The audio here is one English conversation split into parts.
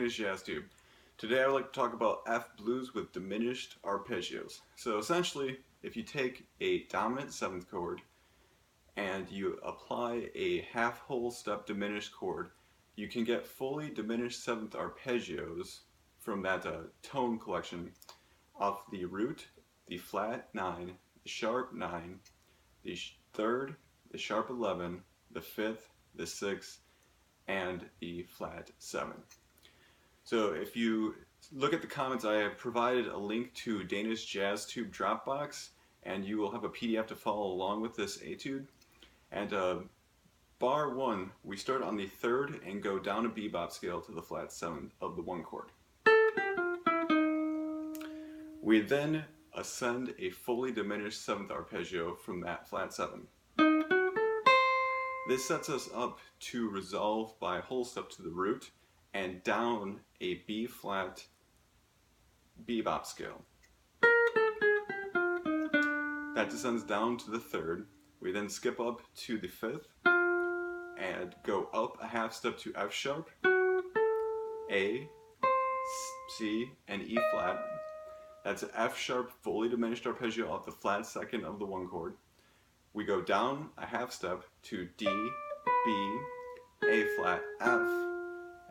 Danish jazz tube. Today I would like to talk about F blues with diminished arpeggios. So essentially, if you take a dominant 7th chord and you apply a half whole step diminished chord, you can get fully diminished 7th arpeggios from that tone collection off the root, the flat 9, the sharp 9, the 3rd, the sharp 11, the 5th, the 6th, and the flat 7. So if you look at the comments, I have provided a link to Danish Jazz Tube Dropbox, and you will have a PDF to follow along with this etude. And bar 1, we start on the 3rd and go down a bebop scale to the flat 7 of the 1 chord. We then ascend a fully diminished 7th arpeggio from that flat 7. This sets us up to resolve by whole step to the root and down a B flat bebop scale. That descends down to the 3rd. We then skip up to the 5th and go up a half step to F sharp, A, C, and E flat. That's an F sharp fully diminished arpeggio off the flat 2nd of the 1 chord. We go down a half step to D, B, A flat, F,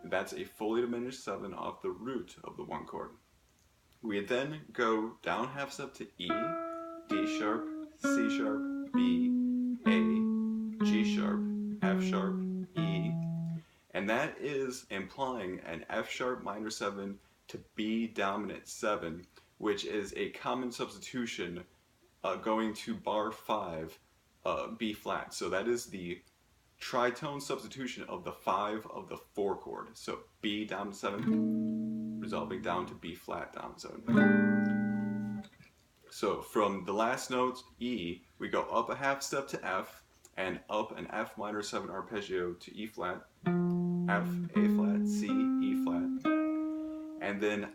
and that's a fully diminished 7 off the root of the 1 chord. We then go down half step to E, D sharp, C sharp, B, A, G sharp, F sharp, E, and that is implying an F sharp minor 7 to B dominant 7, which is a common substitution going to bar 5, B flat. So that is the tritone substitution of the 5 of the 4 chord. So B dominant 7, resolving down to B flat dominant 7. So from the last note, E, we go up a half step to F, and up an F minor 7 arpeggio to E flat, F, A flat, C, E flat. And then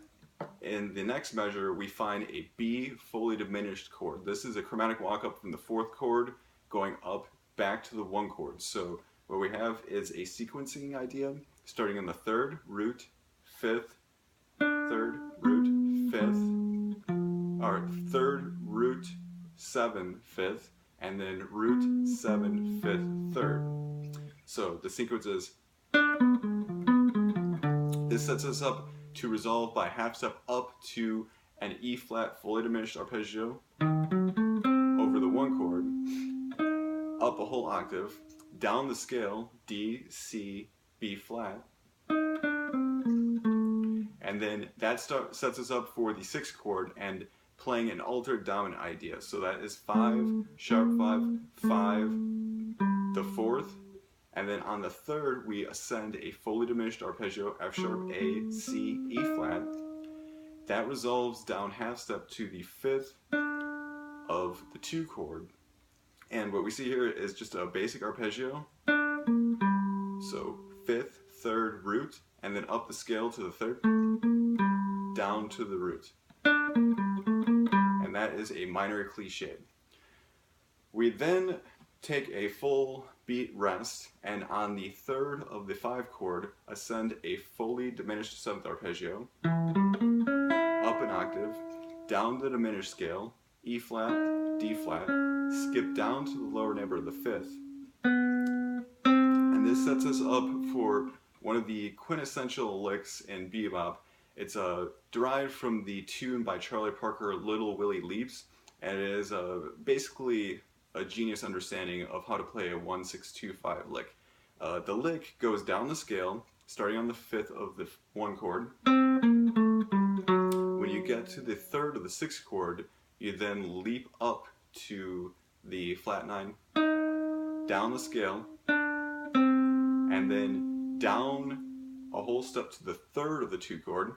in the next measure, we find a B fully diminished chord. This is a chromatic walk up from the 4th chord, going up back to the 1 chord. So what we have is a sequencing idea, starting in the 3rd, root, 5th, 3rd, root, 5th, or 3rd, root, 7, 5th, and then root, 7, 5th, 3rd. So the sequence is, this sets us up to resolve by half step up to an E flat fully diminished arpeggio over the 1 chord, up a whole octave, down the scale, D, C, B flat, and then that sets us up for the 6th chord and playing an altered dominant idea. So that is 5, sharp 5, 5, the 4th, and then on the 3rd we ascend a fully diminished arpeggio, F sharp, A, C, E flat. That resolves down half step to the 5th of the 2 chord. And what we see here is just a basic arpeggio. So 5th, 3rd, root, and then up the scale to the 3rd, down to the root. And that is a minor cliched. We then take a full beat rest, and on the 3rd of the 5 chord, ascend a fully diminished 7th arpeggio, up an octave, down the diminished scale, E flat, D flat, skip down to the lower neighbor of the 5th, and this sets us up for one of the quintessential licks in bebop. It's derived from the tune by Charlie Parker, Little Willie Leaps, and it is basically a genius understanding of how to play a 1-6-2-5 lick. The lick goes down the scale, starting on the 5th of the 1 chord. When you get to the 3rd of the 6th chord, you then leap up to the flat 9, down the scale, and then down a whole step to the 3rd of the 2 chord,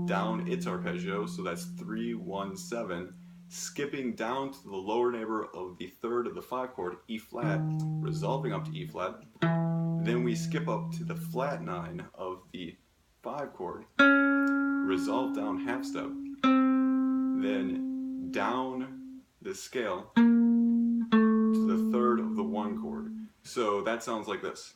down its arpeggio, so that's 3, 1, 7, skipping down to the lower neighbor of the 3rd of the 5 chord, E flat, resolving up to E flat. Then we skip up to the flat 9 of the 5 chord, resolve down half step, then down the scale to the 3rd of the 1 chord. So that sounds like this.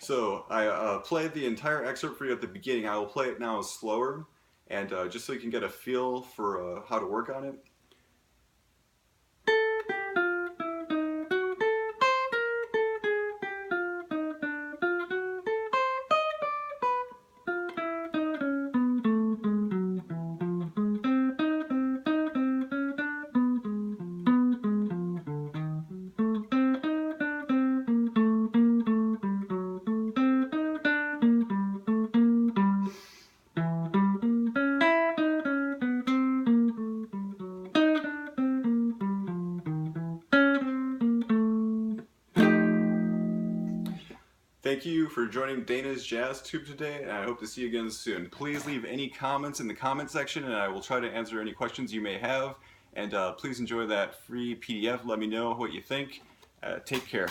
So I played the entire excerpt for you at the beginning. I will play it now slower, and just so you can get a feel for how to work on it. Thank you for joining Dana's Jazz Tube today, and I hope to see you again soon. Please leave any comments in the comment section, and I will try to answer any questions you may have. And please enjoy that free PDF. Let me know what you think. Take care.